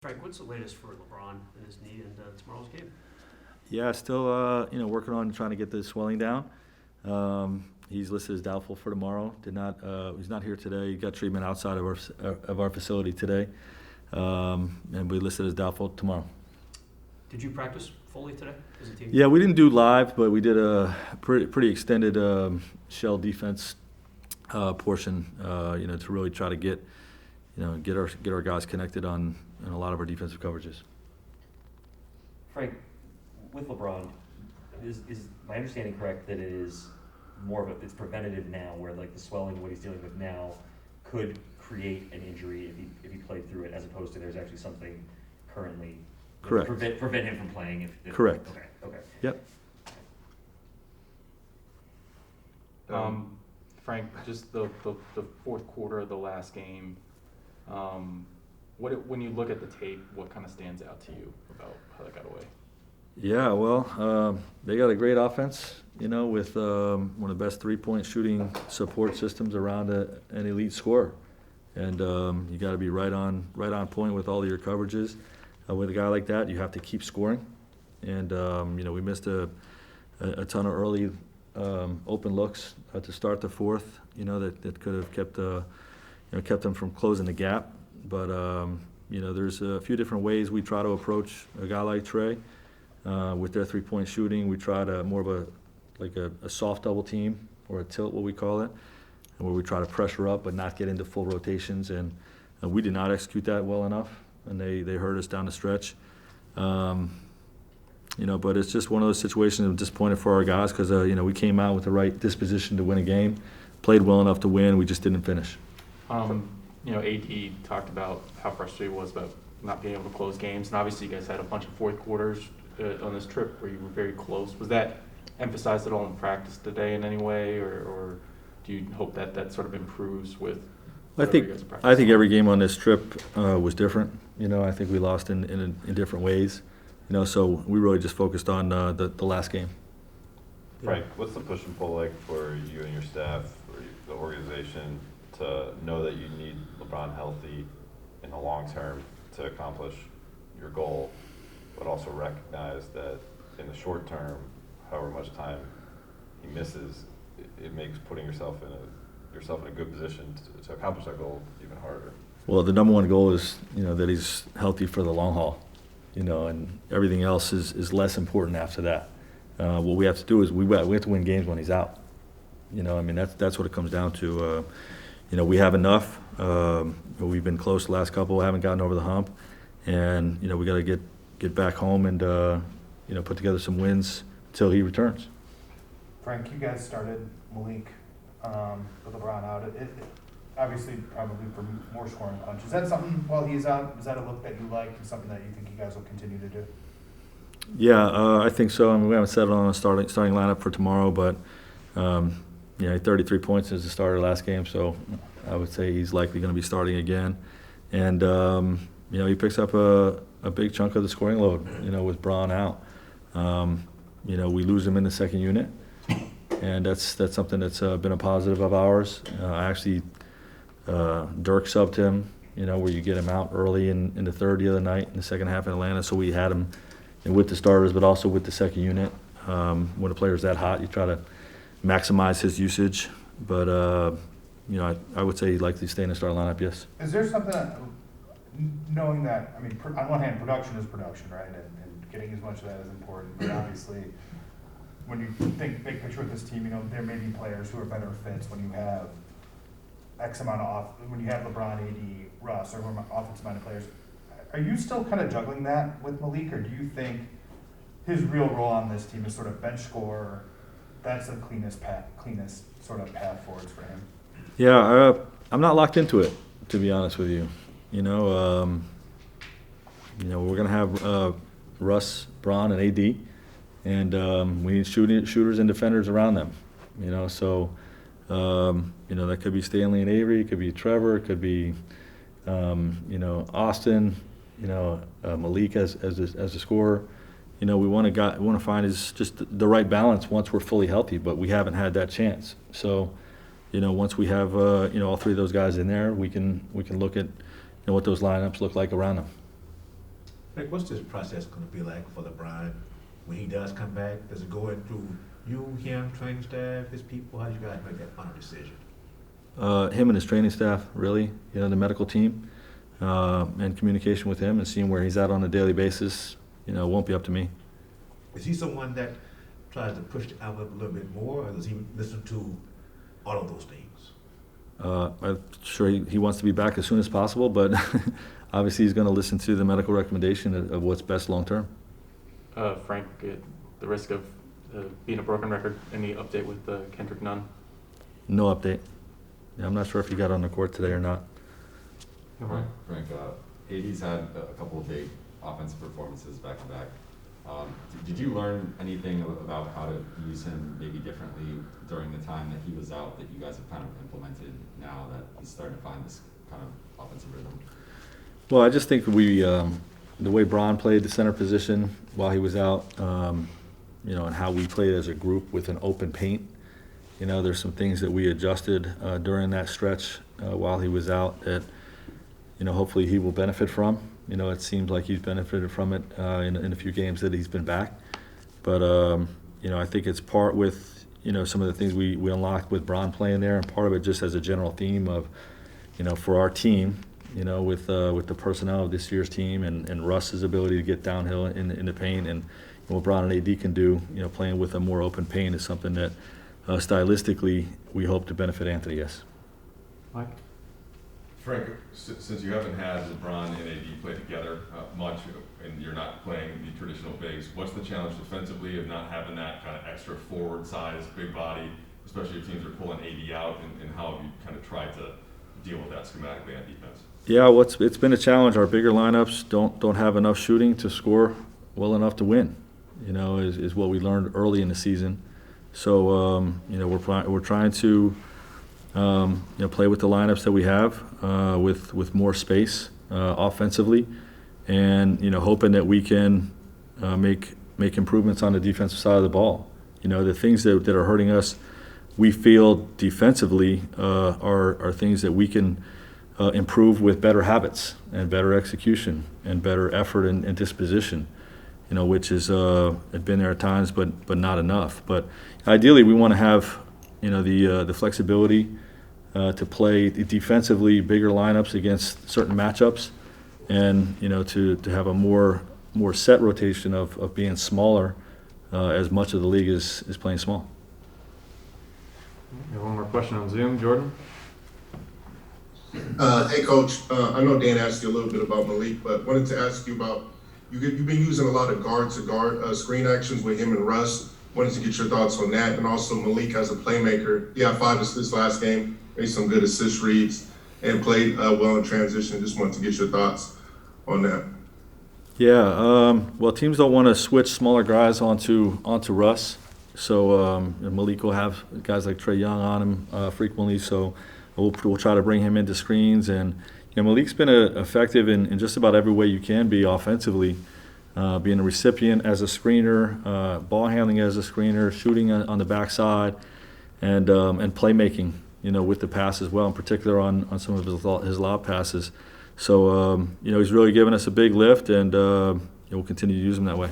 Frank, what's the latest for LeBron and his knee and tomorrow's game? Yeah, still working on trying to get the swelling down. He's listed as doubtful for tomorrow. He's not here today. He got treatment outside of our facility today, and we listed as doubtful tomorrow. Did you practice fully today as a team? Yeah, we didn't do live, but we did a pretty extended shell defense portion. To really try to get our guys connected on a lot of our defensive coverages. Frank, with LeBron, is my understanding correct that it is more of it's preventative now, where like the swelling, what he's dealing with now, could create an injury if he played through it, as opposed to there's actually something currently that Correct. prevent him from playing if Correct. Okay. Yep. Frank, just the fourth quarter of the last game, when you look at the tape, what kind of stands out to you about how that got away? Yeah, well, they got a great offense, with one of the best three-point shooting support systems around an elite scorer. And you got to be right on point with all of your coverages. With a guy like that, you have to keep scoring. And, we missed a ton of early open looks to start the fourth, that could have kept them from closing the gap. But, there's a few different ways we try to approach a guy like Trey. With their three-point shooting, we try to more of a soft double team, or a tilt, what we call it, and where we try to pressure up but not get into full rotations. And we did not execute that well enough, and they hurt us down the stretch. But it's just one of those situations I'm disappointed for our guys because, we came out with the right disposition to win a game, played well enough to win, we just didn't finish. AD talked about how frustrated he was about not being able to close games, and obviously you guys had a bunch of fourth quarters on this trip where you were very close. Was that emphasized at all in practice today in any way, or do you hope that sort of improves with I think every game on this trip was different. I think we lost in different ways. So we really just focused on the last game. Frank, what's the push and pull like for you and your staff, or the organization, to know that you need LeBron healthy in the long term to accomplish your goal, but also recognize that in the short term, however much time he misses, it makes putting yourself in a good position to accomplish that goal even harder? Well, the number one goal is, that he's healthy for the long haul, and everything else is less important after that. What we have to do is we have to win games when he's out. That's what it comes down to. We have enough. We've been close the last couple, haven't gotten over the hump, and we got to get back home and put together some wins until he returns. Frank, you guys started Malik with LeBron out. It obviously probably for more scoring punch. Is that something while he's out? Is that a look that you like and something that you think you guys will continue to do? Yeah, I think so. We haven't settled on a starting lineup for tomorrow, but 33 points as the starter last game, so I would say he's likely going to be starting again. And he picks up a big chunk of the scoring load, with Braun out. We lose him in the second unit, and that's something that's been a positive of ours. Dirk subbed him, where you get him out early in the third the other night in the second half in Atlanta, so we had him with the starters but also with the second unit. When a player's that hot, you try to maximize his usage, but I would say he'd likely stay in the starting lineup, yes. Is there something that, knowing that, on one hand, production is production, right, and getting as much of that is important, but obviously when you think big picture with this team, there may be players who are better fits when you have X amount of when you have LeBron, AD, Russ, or offensive-minded players. Are you still kind of juggling that with Malik, or do you think his real role on this team is sort of bench scorer? That's the cleanest sort of path forwards for him. Yeah, I'm not locked into it, to be honest with you. We're gonna have Russ, Braun, and AD, and we need shooters and defenders around them. So that could be Stanley and Avery, it could be Trevor, it could be Austin, Malik as a scorer. We want to find is just the right balance once we're fully healthy, but we haven't had that chance. So, once we have all three of those guys in there, we can look at what those lineups look like around them. Rick, what's this process gonna be like for LeBron when he does come back? Does it go in through you, him, training staff, his people? How do you guys make that final decision? Him and his training staff, really, you know, the medical team, and communication with him and seeing where he's at on a daily basis, you know, won't be up to me. Is he someone that tries to push the envelope a little bit more, or does he listen to all of those things? I'm sure he wants to be back as soon as possible, but obviously he's going to listen to the medical recommendation of what's best long-term. Frank, at the risk of being a broken record, any update with Kendrick Nunn? No update. Yeah, I'm not sure if he got on the court today or not. Frank, AD's had a couple of big offensive performances back to back. Did you learn anything about how to use him maybe differently during the time that he was out that you guys have kind of implemented now that he's starting to find this kind of offensive rhythm? Well, I just think the way Bron played the center position while he was out, you know, and how we played as a group with an open paint. You know, there's some things that we adjusted during that stretch while he was out that, you know, hopefully he will benefit from. You know, it seems like he's benefited from it in a few games that he's been back. But, you know, I think it's part with, you know, some of the things we unlocked with Bron playing there, and part of it just as a general theme of, you know, for our team, you know, with the personnel of this year's team and Russ's ability to get downhill in the paint, and what Bron and AD can do, you know, playing with a more open paint is something that stylistically we hope to benefit Anthony, yes. Mike? Frank, since you haven't had LeBron and AD play together much, and you're not playing the traditional bigs, what's the challenge defensively of not having that kind of extra forward size, big body, especially if teams are pulling AD out, and how have you kind of tried to deal with that schematically on defense? Yeah, well, it's been a challenge. Our bigger lineups don't have enough shooting to score well enough to win, you know, is what we learned early in the season. So, you know, we're trying to, you know, play with the lineups that we have with more space offensively, and, you know, hoping that we can make improvements on the defensive side of the ball. You know, the things that are hurting us, we feel defensively are things that we can improve with better habits and better execution and better effort and disposition. You know, which has been there at times, but not enough. But ideally, we want to have, you know, the flexibility to play defensively bigger lineups against certain matchups, and, you know, to have a more set rotation of being smaller, as much of the league is playing small. We have one more question on Zoom, Jordan. Hey, Coach. I know Dan asked you a little bit about Malik, but wanted to ask you about, you've been using a lot of guard-to-guard screen actions with him and Russ. Wanted to get your thoughts on that. And also Malik as a playmaker. He had 5 assists last game, made some good assist reads, and played well in transition. Just wanted to get your thoughts on that. Yeah, well, teams don't want to switch smaller guys onto Russ. So Malik will have guys like Trae Young on him frequently. So we'll try to bring him into screens. And, you know, Malik's been effective in just about every way you can be offensively, being a recipient as a screener, ball handling as a screener, shooting on the backside, and playmaking, you know, with the pass as well, in particular on some of his lob passes. So, you know, he's really given us a big lift, and we'll continue to use him that way.